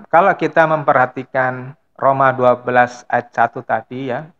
Kalau kita memperhatikan Roma 12 ayat 1 tadi ya,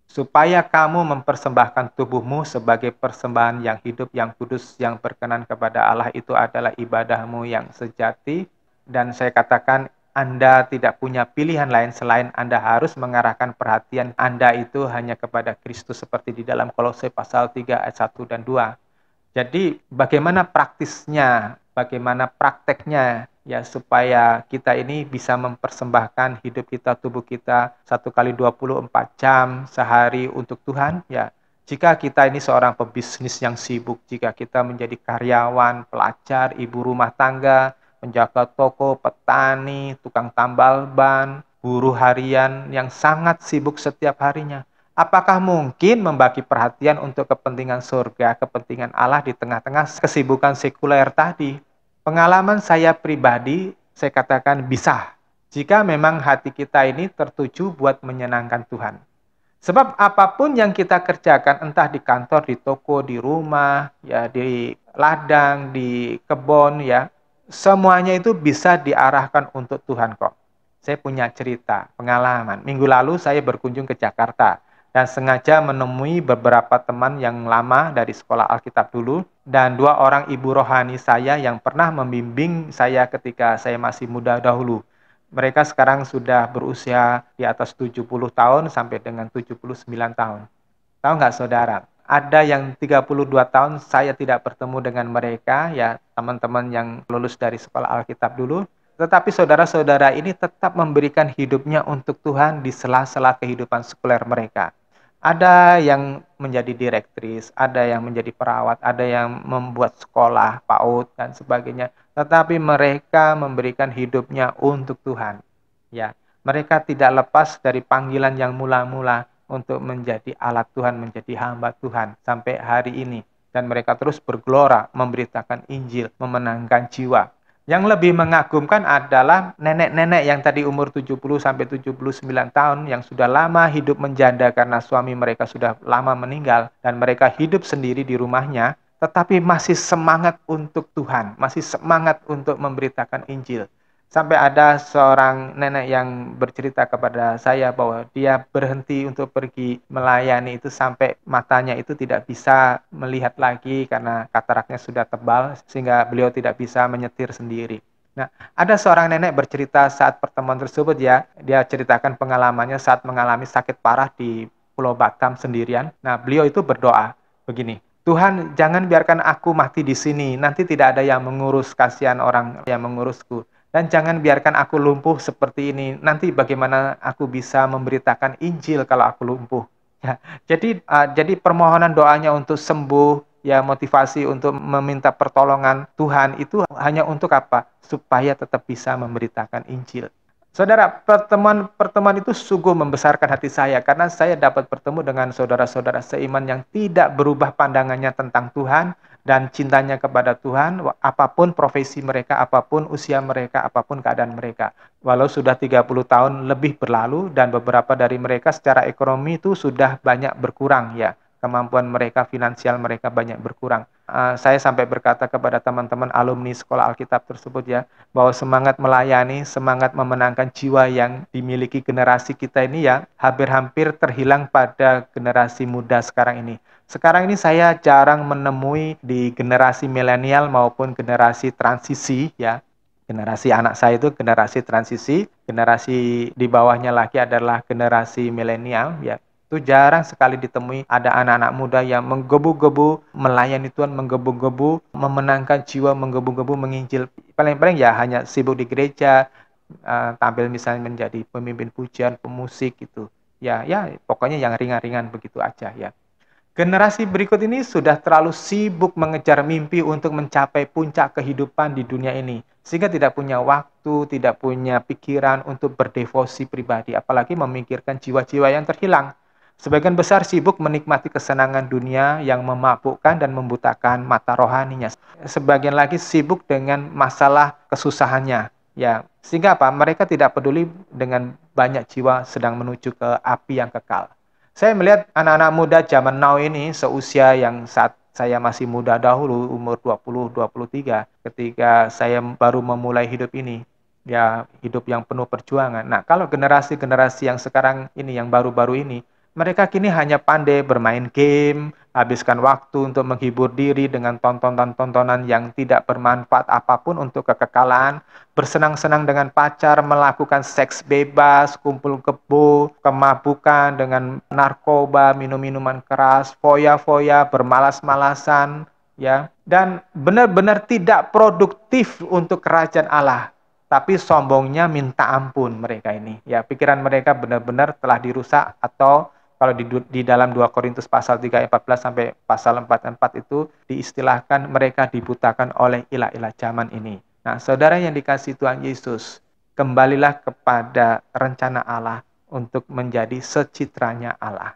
supaya kamu mempersembahkan tubuhmu sebagai persembahan yang hidup, yang kudus, yang berkenan kepada Allah, itu adalah ibadahmu yang sejati. Dan saya katakan Anda tidak punya pilihan lain selain Anda harus mengarahkan perhatian Anda itu hanya kepada Kristus seperti di dalam Kolose pasal 3 ayat 1 dan 2. Jadi bagaimana praktisnya, bagaimana prakteknya ya supaya kita ini bisa mempersembahkan hidup kita, tubuh kita 1 kali 24 jam sehari untuk Tuhan ya. Jika kita ini seorang pebisnis yang sibuk, jika kita menjadi karyawan, pelajar, ibu rumah tangga, penjaga toko, petani, tukang tambal ban, buruh harian yang sangat sibuk setiap harinya, apakah mungkin membagi perhatian untuk kepentingan surga, kepentingan Allah di tengah-tengah kesibukan sekuler tadi? Pengalaman saya pribadi, saya katakan bisa. Jika memang hati kita ini tertuju buat menyenangkan Tuhan. Sebab apapun yang kita kerjakan, entah di kantor, di toko, di rumah, ya di ladang, di kebun, ya, semuanya itu bisa diarahkan untuk Tuhan kok. Saya punya cerita, pengalaman. Minggu lalu saya berkunjung ke Jakarta dan sengaja menemui beberapa teman yang lama dari sekolah Alkitab dulu dan 2 orang ibu rohani saya yang pernah membimbing saya ketika saya masih muda dahulu. Mereka sekarang sudah berusia di atas 70 tahun sampai dengan 79 tahun. Tahu nggak saudara? Ada yang 32 tahun saya tidak bertemu dengan mereka, ya teman-teman yang lulus dari sekolah Alkitab dulu. Tetapi saudara-saudara ini tetap memberikan hidupnya untuk Tuhan di sela-sela kehidupan sekuler mereka. Ada yang menjadi direktris, ada yang menjadi perawat, ada yang membuat sekolah, PAUD, dan sebagainya. Tetapi mereka memberikan hidupnya untuk Tuhan. Ya, mereka tidak lepas dari panggilan yang mula-mula untuk menjadi alat Tuhan, menjadi hamba Tuhan sampai hari ini. Dan mereka terus bergelora memberitakan Injil, memenangkan jiwa. Yang lebih mengagumkan adalah nenek-nenek yang tadi umur 70 sampai 79 tahun yang sudah lama hidup menjanda karena suami mereka sudah lama meninggal dan mereka hidup sendiri di rumahnya, tetapi masih semangat untuk Tuhan, masih semangat untuk memberitakan Injil. Sampai ada seorang nenek yang bercerita kepada saya bahwa dia berhenti untuk pergi melayani itu sampai matanya itu tidak bisa melihat lagi karena kataraknya sudah tebal sehingga beliau tidak bisa menyetir sendiri. Nah, ada seorang nenek bercerita saat pertemuan tersebut ya, dia ceritakan pengalamannya saat mengalami sakit parah di Pulau Batam sendirian. Nah, beliau itu berdoa begini, Tuhan jangan biarkan aku mati di sini, nanti tidak ada yang mengurus, kasihan orang yang mengurusku. Dan jangan biarkan aku lumpuh seperti ini. Nanti bagaimana aku bisa memberitakan Injil kalau aku lumpuh? Ya, jadi permohonan doanya untuk sembuh, ya motivasi untuk meminta pertolongan Tuhan itu hanya untuk apa? Supaya tetap bisa memberitakan Injil. Saudara, pertemuan itu sungguh membesarkan hati saya karena saya dapat bertemu dengan saudara-saudara seiman yang tidak berubah pandangannya tentang Tuhan dan cintanya kepada Tuhan, apapun profesi mereka, apapun usia mereka, apapun keadaan mereka. Walau sudah 30 tahun lebih berlalu dan beberapa dari mereka secara ekonomi itu sudah banyak berkurang ya. Kemampuan mereka, finansial mereka banyak berkurang. Saya sampai berkata kepada teman-teman alumni sekolah Alkitab tersebut ya, bahwa semangat melayani, semangat memenangkan jiwa yang dimiliki generasi kita ini ya, hampir-hampir terhilang pada generasi muda sekarang ini. Sekarang ini saya jarang menemui di generasi milenial maupun generasi transisi ya. Generasi anak saya itu generasi transisi, generasi di bawahnya lagi adalah generasi milenial ya. Itu jarang sekali ditemui ada anak-anak muda yang menggebu-gebu melayani Tuhan, menggebu-gebu memenangkan jiwa, menggebu-gebu menginjil. Paling-paling ya hanya sibuk di gereja, tampil misalnya menjadi pemimpin pujian, pemusik gitu. Ya, pokoknya yang ringan-ringan begitu aja ya. Generasi berikut ini sudah terlalu sibuk mengejar mimpi untuk mencapai puncak kehidupan di dunia ini. Sehingga tidak punya waktu, tidak punya pikiran untuk berdevosi pribadi. Apalagi memikirkan jiwa-jiwa yang terhilang. Sebagian besar sibuk menikmati kesenangan dunia yang memabukkan dan membutakan mata rohaninya. Sebagian lagi sibuk dengan masalah kesusahannya. Ya, sehingga apa? Mereka tidak peduli dengan banyak jiwa sedang menuju ke api yang kekal. Saya melihat anak-anak muda zaman now ini seusia yang saat saya masih muda dahulu, umur 20-23, ketika saya baru memulai hidup ini. ya hidup yang penuh perjuangan. Nah, kalau generasi-generasi yang sekarang ini, yang baru-baru ini, mereka kini hanya pandai bermain game, habiskan waktu untuk menghibur diri dengan tontonan-tontonan yang tidak bermanfaat apapun untuk kekekalan, bersenang-senang dengan pacar, melakukan seks bebas, kumpul kebo, kemabukan dengan narkoba, minum-minuman keras, foya-foya, bermalas-malasan, ya, dan benar-benar tidak produktif untuk kerajaan Allah. Tapi sombongnya minta ampun mereka ini. Ya, pikiran mereka benar-benar telah dirusak, atau kalau di dalam 2 Korintus pasal 3 ayat 14 sampai pasal 44 itu diistilahkan mereka dibutakan oleh ilah-ilah zaman ini. Nah, saudara yang dikasihi Tuhan Yesus, kembalilah kepada rencana Allah untuk menjadi secitranya Allah.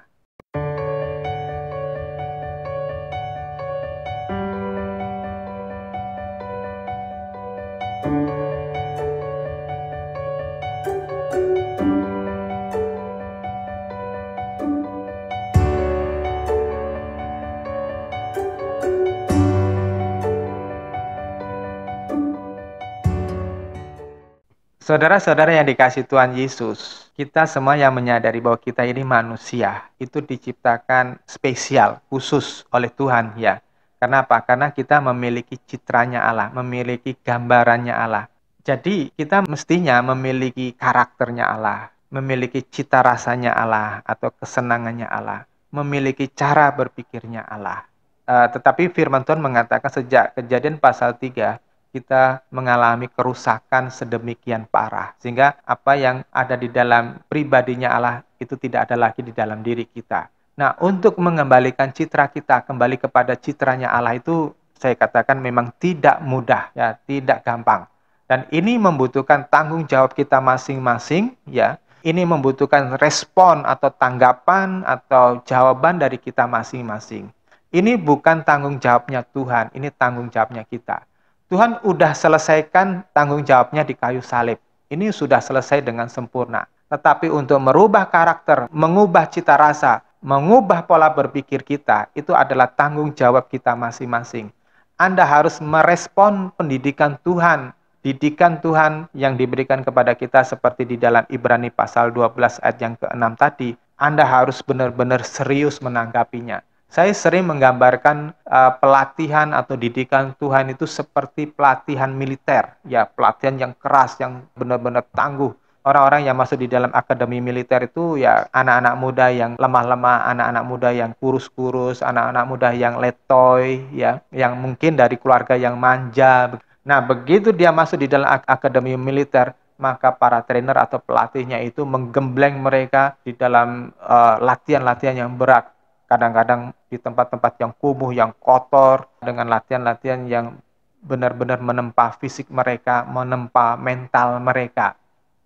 Saudara-saudara yang dikasihi Tuhan Yesus, kita semua yang menyadari bahwa kita ini manusia, itu diciptakan spesial, khusus oleh Tuhan, ya. Kenapa? Karena kita memiliki citranya Allah, memiliki gambarannya Allah. Jadi kita mestinya memiliki karakternya Allah, memiliki cita rasanya Allah atau kesenangannya Allah, memiliki cara berpikirnya Allah. Tetapi firman Tuhan mengatakan sejak Kejadian pasal 3, kita mengalami kerusakan sedemikian parah, sehingga apa yang ada di dalam pribadinya Allah itu tidak ada lagi di dalam diri kita. Nah, untuk mengembalikan citra kita kembali kepada citranya Allah itu, saya katakan memang tidak mudah, ya, tidak gampang. Dan ini membutuhkan tanggung jawab kita masing-masing, ya. Ini membutuhkan respon atau tanggapan atau jawaban dari kita masing-masing. Ini bukan tanggung jawabnya Tuhan, ini tanggung jawabnya kita. Tuhan udah selesaikan tanggung jawabnya di kayu salib. Ini sudah selesai dengan sempurna. Tetapi untuk merubah karakter, mengubah cita rasa, mengubah pola berpikir kita, itu adalah tanggung jawab kita masing-masing. Anda harus merespon pendidikan Tuhan, didikan Tuhan yang diberikan kepada kita seperti di dalam Ibrani pasal 12 ayat yang ke-6 tadi. Anda harus benar-benar serius menanggapinya. Saya sering menggambarkan pelatihan atau didikan Tuhan itu seperti pelatihan militer, ya, pelatihan yang keras, yang benar-benar tangguh. Orang-orang yang masuk di dalam akademi militer itu ya anak-anak muda yang lemah-lemah, anak-anak muda yang kurus-kurus, anak-anak muda yang letoy, ya, yang mungkin dari keluarga yang manja. Nah, begitu dia masuk di dalam akademi militer, maka para trainer atau pelatihnya itu menggembleng mereka di dalam latihan-latihan yang berat. Kadang-kadang di tempat-tempat yang kumuh, yang kotor, dengan latihan-latihan yang benar-benar menempa fisik mereka, menempa mental mereka.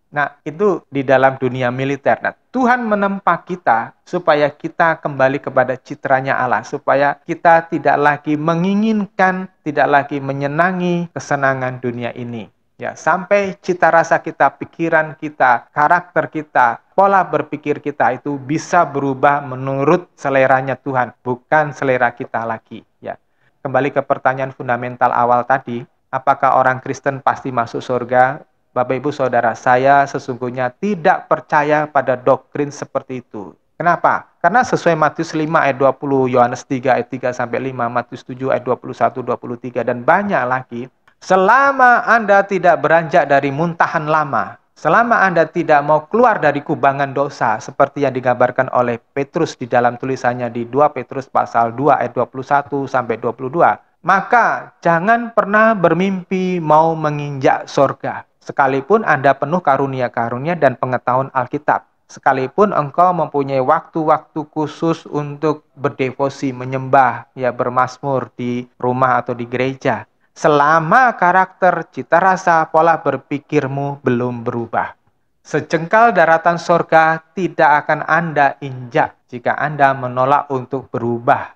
Nah, itu di dalam dunia militer. Nah, Tuhan menempa kita supaya kita kembali kepada citranya Allah, supaya kita tidak lagi menginginkan, tidak lagi menyenangi kesenangan dunia ini. Ya, sampai cita rasa kita, pikiran kita, karakter kita, pola berpikir kita itu bisa berubah menurut seleranya Tuhan, bukan selera kita lagi. Ya, kembali ke pertanyaan fundamental awal tadi, apakah orang Kristen pasti masuk surga? Bapak Ibu Saudara, saya sesungguhnya tidak percaya pada doktrin seperti itu. Kenapa? Karena sesuai Matius 5 ayat 20, Yohanes 3 ayat 3 sampai 5, Matius 7 ayat 21 23 dan banyak lagi. Selama Anda tidak beranjak dari muntahan lama, selama Anda tidak mau keluar dari kubangan dosa, seperti yang digambarkan oleh Petrus di dalam tulisannya di 2 Petrus pasal 2 ayat 21 sampai 22, maka jangan pernah bermimpi mau menginjak sorga. Sekalipun Anda penuh karunia-karunia dan pengetahuan Alkitab, sekalipun engkau mempunyai waktu-waktu khusus untuk berdevosi, menyembah, ya, bermazmur di rumah atau di gereja, selama karakter, cita rasa, pola berpikirmu belum berubah, sejengkal daratan sorga tidak akan Anda injak jika Anda menolak untuk berubah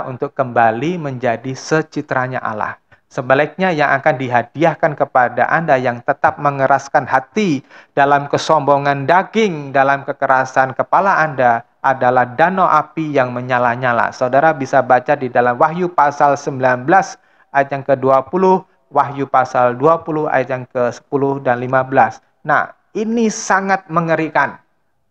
untuk kembali menjadi secitranya Allah. Sebaliknya yang akan dihadiahkan kepada Anda yang tetap mengeraskan hati dalam kesombongan daging, dalam kekerasan kepala Anda, adalah danau api yang menyala-nyala. Saudara bisa baca di dalam Wahyu pasal 19 ayat yang ke-20, Wahyu pasal 20 ayat yang ke-10 dan 15. Nah, ini sangat mengerikan.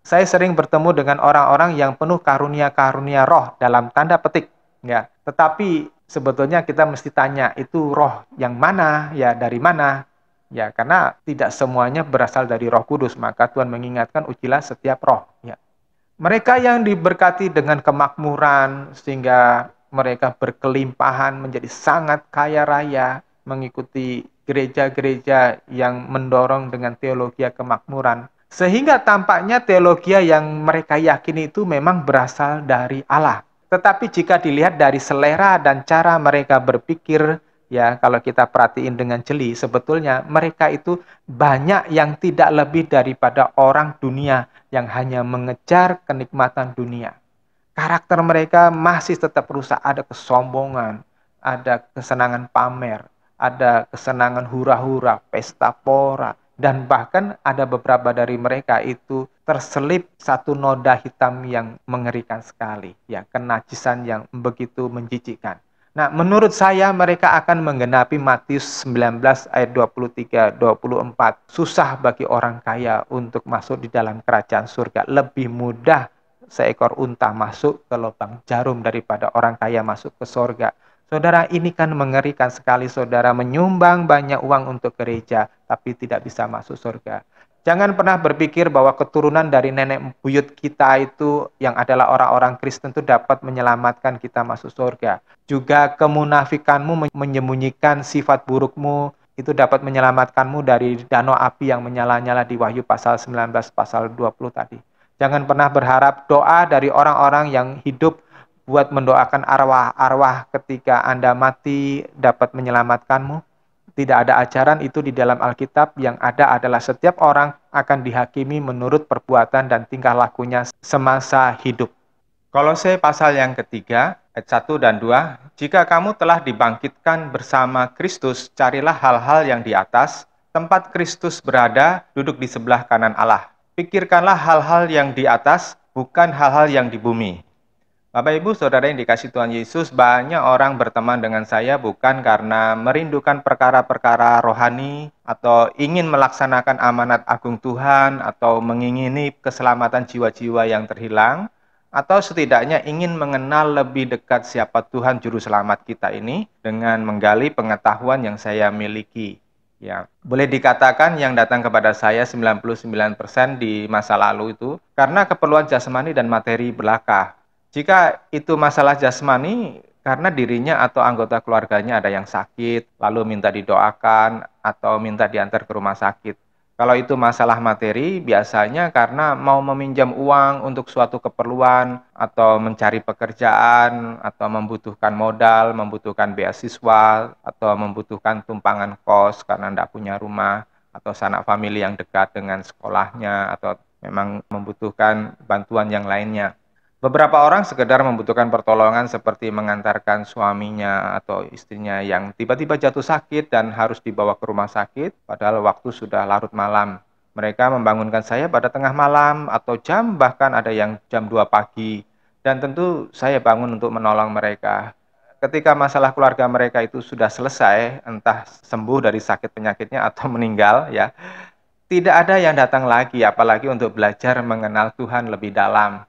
Saya sering bertemu dengan orang-orang yang penuh karunia-karunia roh dalam tanda petik, ya. Tetapi sebetulnya kita mesti tanya, itu roh yang mana, ya, dari mana? Ya, karena tidak semuanya berasal dari Roh Kudus, maka Tuhan mengingatkan ujilah setiap roh, ya. Mereka yang diberkati dengan kemakmuran sehingga mereka berkelimpahan menjadi sangat kaya raya, mengikuti gereja-gereja yang mendorong dengan teologi kemakmuran. Sehingga tampaknya teologi yang mereka yakini itu memang berasal dari Allah. Tetapi jika dilihat dari selera dan cara mereka berpikir, ya, kalau kita perhatiin dengan jeli, sebetulnya mereka itu banyak yang tidak lebih daripada orang dunia yang hanya mengejar kenikmatan dunia. Karakter mereka masih tetap rusak, ada kesombongan, ada kesenangan pamer, ada kesenangan hura-hura, pesta pora, dan bahkan ada beberapa dari mereka itu terselip satu noda hitam yang mengerikan sekali, ya, kenajisan yang begitu menjijikkan. Nah, menurut saya mereka akan menggenapi Matius 19 ayat 23-24. Susah bagi orang kaya untuk masuk di dalam kerajaan surga. Lebih mudah seekor unta masuk ke lubang jarum daripada orang kaya masuk ke surga. Saudara, ini kan mengerikan sekali. Saudara menyumbang banyak uang untuk gereja, tapi tidak bisa masuk surga. Jangan pernah berpikir bahwa keturunan dari nenek buyut kita itu yang adalah orang-orang Kristen itu dapat menyelamatkan kita masuk surga. Juga kemunafikanmu menyembunyikan sifat burukmu itu dapat menyelamatkanmu dari danau api yang menyala-nyala di Wahyu pasal 19, pasal 20 tadi. Jangan pernah berharap doa dari orang-orang yang hidup buat mendoakan arwah-arwah ketika Anda mati dapat menyelamatkanmu. Tidak ada ajaran itu di dalam Alkitab. Yang ada adalah setiap orang akan dihakimi menurut perbuatan dan tingkah lakunya semasa hidup. Kolose pasal yang ketiga, ayat 1 dan 2. Jika kamu telah dibangkitkan bersama Kristus, carilah hal-hal yang di atas, tempat Kristus berada, duduk di sebelah kanan Allah. Pikirkanlah hal-hal yang di atas, bukan hal-hal yang di bumi. Bapak, Ibu, Saudara yang dikasihi Tuhan Yesus, banyak orang berteman dengan saya bukan karena merindukan perkara-perkara rohani atau ingin melaksanakan amanat agung Tuhan atau mengingini keselamatan jiwa-jiwa yang terhilang, atau setidaknya ingin mengenal lebih dekat siapa Tuhan Juru Selamat kita ini dengan menggali pengetahuan yang saya miliki. Ya, boleh dikatakan yang datang kepada saya 99% di masa lalu itu karena keperluan jasmani dan materi belaka. Jika itu masalah jasmani, karena dirinya atau anggota keluarganya ada yang sakit, lalu minta didoakan atau minta diantar ke rumah sakit. Kalau itu masalah materi, biasanya karena mau meminjam uang untuk suatu keperluan, atau mencari pekerjaan, atau membutuhkan modal, membutuhkan beasiswa, atau membutuhkan tumpangan kos karena tidak punya rumah, atau sanak famili yang dekat dengan sekolahnya, atau memang membutuhkan bantuan yang lainnya. Beberapa orang sekedar membutuhkan pertolongan seperti mengantarkan suaminya atau istrinya yang tiba-tiba jatuh sakit dan harus dibawa ke rumah sakit, padahal waktu sudah larut malam. Mereka membangunkan saya pada tengah malam atau bahkan ada yang jam 2 pagi. Dan tentu saya bangun untuk menolong mereka. Ketika masalah keluarga mereka itu sudah selesai, entah sembuh dari sakit penyakitnya atau meninggal, ya, tidak ada yang datang lagi, apalagi untuk belajar mengenal Tuhan lebih dalam.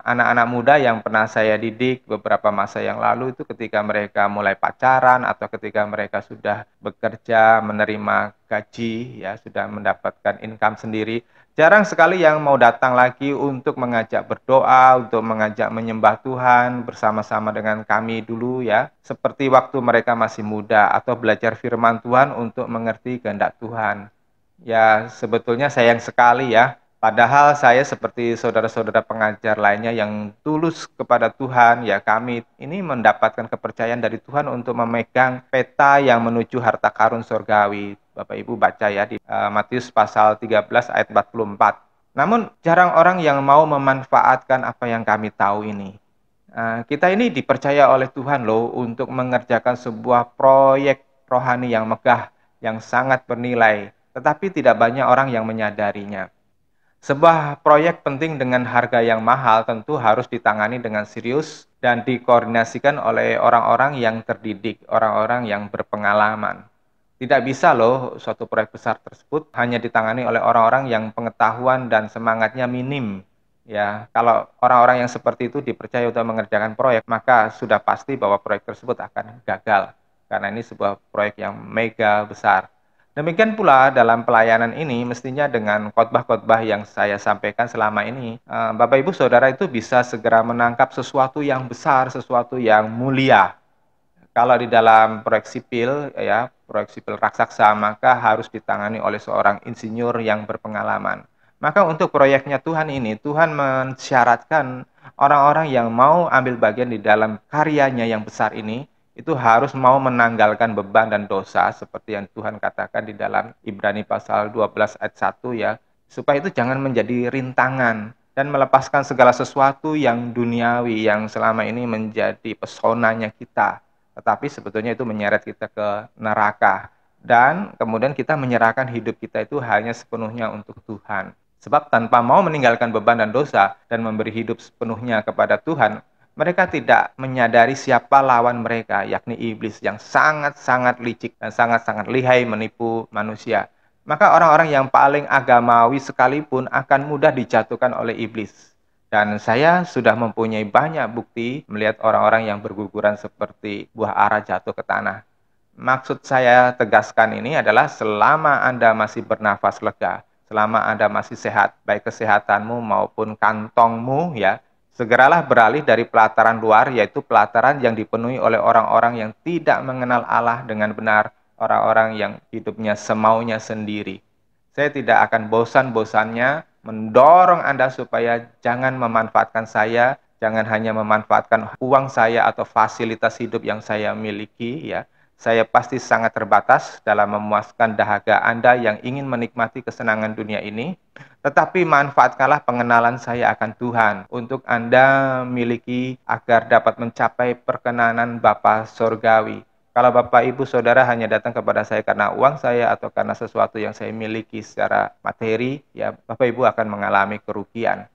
Anak-anak muda yang pernah saya didik beberapa masa yang lalu itu ketika mereka mulai pacaran atau ketika mereka sudah bekerja, menerima gaji, ya, sudah mendapatkan income sendiri, jarang sekali yang mau datang lagi untuk mengajak berdoa, untuk mengajak menyembah Tuhan bersama-sama dengan kami dulu, ya, seperti waktu mereka masih muda, atau belajar firman Tuhan untuk mengerti kehendak Tuhan. Ya, sebetulnya sayang sekali, ya. Padahal saya seperti saudara-saudara pengajar lainnya yang tulus kepada Tuhan, ya, kami ini mendapatkan kepercayaan dari Tuhan untuk memegang peta yang menuju harta karun surgawi. Bapak Ibu baca ya di Matius pasal 13 ayat 44. Namun jarang orang yang mau memanfaatkan apa yang kami tahu ini. Kita ini dipercaya oleh Tuhan loh untuk mengerjakan sebuah proyek rohani yang megah, yang sangat bernilai, tetapi tidak banyak orang yang menyadarinya. Sebuah proyek penting dengan harga yang mahal tentu harus ditangani dengan serius dan dikoordinasikan oleh orang-orang yang terdidik, orang-orang yang berpengalaman. Tidak bisa loh suatu proyek besar tersebut hanya ditangani oleh orang-orang yang pengetahuan dan semangatnya minim. Ya, kalau orang-orang yang seperti itu dipercaya untuk mengerjakan proyek, maka sudah pasti bahwa proyek tersebut akan gagal. Karena ini sebuah proyek yang mega besar. Demikian pula dalam pelayanan ini, mestinya dengan khotbah-khotbah yang saya sampaikan selama ini, Bapak Ibu Saudara itu bisa segera menangkap sesuatu yang besar, sesuatu yang mulia. Kalau di dalam proyek sipil, ya, proyek sipil raksasa, maka harus ditangani oleh seorang insinyur yang berpengalaman. Maka untuk proyeknya Tuhan ini, Tuhan mensyaratkan orang-orang yang mau ambil bagian di dalam karyanya yang besar ini, itu harus mau menanggalkan beban dan dosa, seperti yang Tuhan katakan di dalam Ibrani pasal 12 ayat 1 ya, supaya itu jangan menjadi rintangan, dan melepaskan segala sesuatu yang duniawi, yang selama ini menjadi pesonanya kita, tetapi sebetulnya itu menyeret kita ke neraka. Dan kemudian kita menyerahkan hidup kita itu hanya sepenuhnya untuk Tuhan. Sebab tanpa mau meninggalkan beban dan dosa dan memberi hidup sepenuhnya kepada Tuhan, mereka tidak menyadari siapa lawan mereka, yakni iblis yang sangat-sangat licik dan sangat-sangat lihai menipu manusia. Maka orang-orang yang paling agamawi sekalipun akan mudah dijatuhkan oleh iblis. Dan saya sudah mempunyai banyak bukti melihat orang-orang yang berguguran seperti buah ara jatuh ke tanah. Maksud saya tegaskan ini adalah selama Anda masih bernafas lega, selama Anda masih sehat, baik kesehatanmu maupun kantongmu ya, segeralah beralih dari pelataran luar, yaitu pelataran yang dipenuhi oleh orang-orang yang tidak mengenal Allah dengan benar, orang-orang yang hidupnya semaunya sendiri. Saya tidak akan bosan-bosannya mendorong Anda supaya jangan memanfaatkan saya, jangan hanya memanfaatkan uang saya atau fasilitas hidup yang saya miliki ya. Saya pasti sangat terbatas dalam memuaskan dahaga Anda yang ingin menikmati kesenangan dunia ini, tetapi manfaatkanlah pengenalan saya akan Tuhan untuk Anda miliki agar dapat mencapai perkenanan Bapa Sorgawi. Kalau Bapak Ibu Saudara hanya datang kepada saya karena uang saya atau karena sesuatu yang saya miliki secara materi, ya Bapak Ibu akan mengalami kerugian.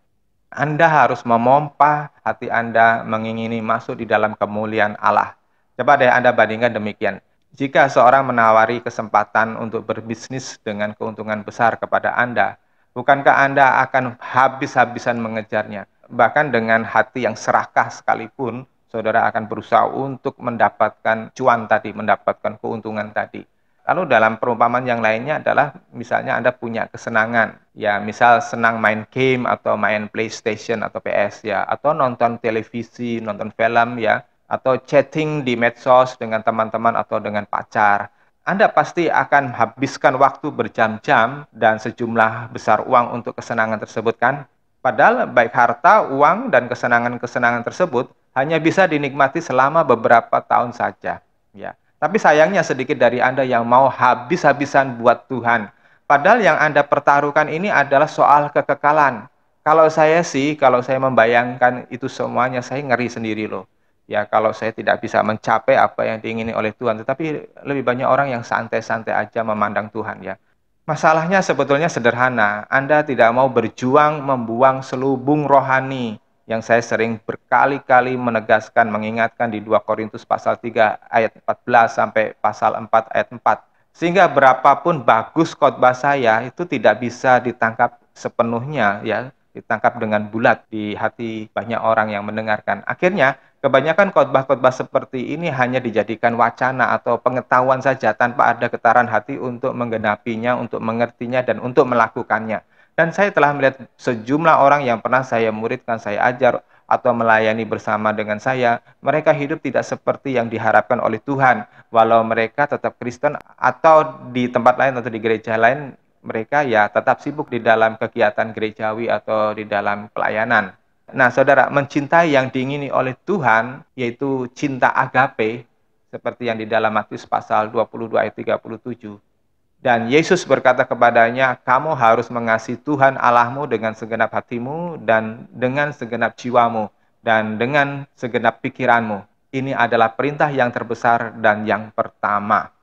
Anda harus memompa hati Anda mengingini masuk di dalam kemuliaan Allah. Coba deh Anda bandingkan demikian. Jika seorang menawari kesempatan untuk berbisnis dengan keuntungan besar kepada Anda, bukankah Anda akan habis-habisan mengejarnya? Bahkan dengan hati yang serakah sekalipun, saudara akan berusaha untuk mendapatkan cuan tadi, mendapatkan keuntungan tadi. Lalu dalam perumpamaan yang lainnya adalah misalnya Anda punya kesenangan, ya misal senang main game atau main PlayStation atau PS ya, atau nonton televisi, nonton film ya, atau chatting di medsos dengan teman-teman atau dengan pacar. Anda pasti akan habiskan waktu berjam-jam dan sejumlah besar uang untuk kesenangan tersebut kan? Padahal baik harta, uang, dan kesenangan-kesenangan tersebut hanya bisa dinikmati selama beberapa tahun saja. Ya. Tapi sayangnya sedikit dari Anda yang mau habis-habisan buat Tuhan. Padahal yang Anda pertaruhkan ini adalah soal kekekalan. Kalau saya membayangkan itu semuanya, saya ngeri sendiri loh. Ya, kalau saya tidak bisa mencapai apa yang diingini oleh Tuhan. Tetapi lebih banyak orang yang santai-santai aja memandang Tuhan ya. Masalahnya sebetulnya sederhana. Anda tidak mau berjuang membuang selubung rohani yang saya sering berkali-kali menegaskan, mengingatkan di 2 Korintus pasal 3 ayat 14 sampai pasal 4 ayat 4. Sehingga berapapun bagus khotbah saya itu tidak bisa ditangkap sepenuhnya ya, ditangkap dengan bulat di hati banyak orang yang mendengarkan. Akhirnya kebanyakan khotbah-khotbah seperti ini hanya dijadikan wacana atau pengetahuan saja tanpa ada getaran hati untuk menggenapinya, untuk mengertinya dan untuk melakukannya. Dan saya telah melihat sejumlah orang yang pernah saya muridkan, saya ajar, atau melayani bersama dengan saya, mereka hidup tidak seperti yang diharapkan oleh Tuhan. Walau mereka tetap Kristen atau di tempat lain atau di gereja lain, mereka ya tetap sibuk di dalam kegiatan gerejawi atau di dalam pelayanan. Nah, saudara, mencintai yang diingini oleh Tuhan, yaitu cinta agape, seperti yang di dalam Matius pasal 22 ayat 37. Dan Yesus berkata kepadanya, kamu harus mengasihi Tuhan Allahmu dengan segenap hatimu dan dengan segenap jiwamu dan dengan segenap pikiranmu. Ini adalah perintah yang terbesar dan yang pertama.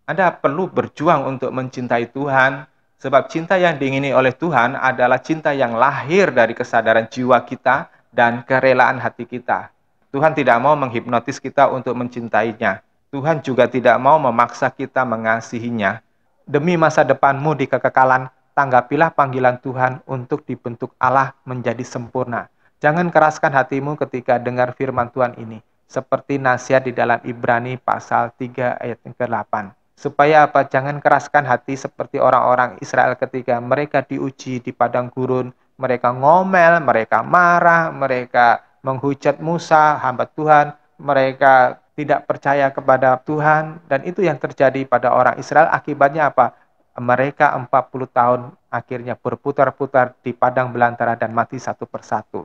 Anda perlu berjuang untuk mencintai Tuhan, sebab cinta yang diingini oleh Tuhan adalah cinta yang lahir dari kesadaran jiwa kita dan kerelaan hati kita. Tuhan tidak mau menghipnotis kita untuk mencintainya. Tuhan juga tidak mau memaksa kita mengasihinya. Demi masa depanmu di kekekalan, tanggapilah panggilan Tuhan untuk dibentuk Allah menjadi sempurna. Jangan keraskan hatimu ketika dengar firman Tuhan ini, seperti nasihat di dalam Ibrani pasal 3 ayat yang ke-8. Supaya apa? Jangan keraskan hati seperti orang-orang Israel ketika mereka diuji di padang gurun, mereka ngomel, mereka marah, mereka menghujat Musa, hamba Tuhan, mereka tidak percaya kepada Tuhan, dan itu yang terjadi pada orang Israel. Akibatnya apa? Mereka 40 tahun akhirnya berputar-putar di padang belantara dan mati satu persatu.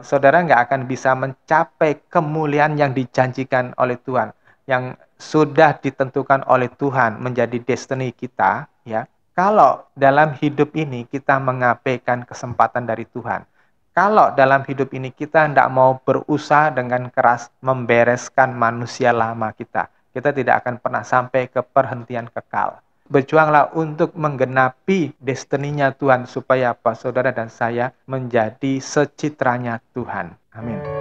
Saudara nggak akan bisa mencapai kemuliaan yang dijanjikan oleh Tuhan, yang sudah ditentukan oleh Tuhan menjadi destiny kita, ya. Kalau dalam hidup ini kita mengabaikan kesempatan dari Tuhan, kalau dalam hidup ini kita tidak mau berusaha dengan keras membereskan manusia lama kita tidak akan pernah sampai ke perhentian kekal. Berjuanglah untuk menggenapi destininya Tuhan supaya apa? Saudara dan saya menjadi secitranya Tuhan. Amin.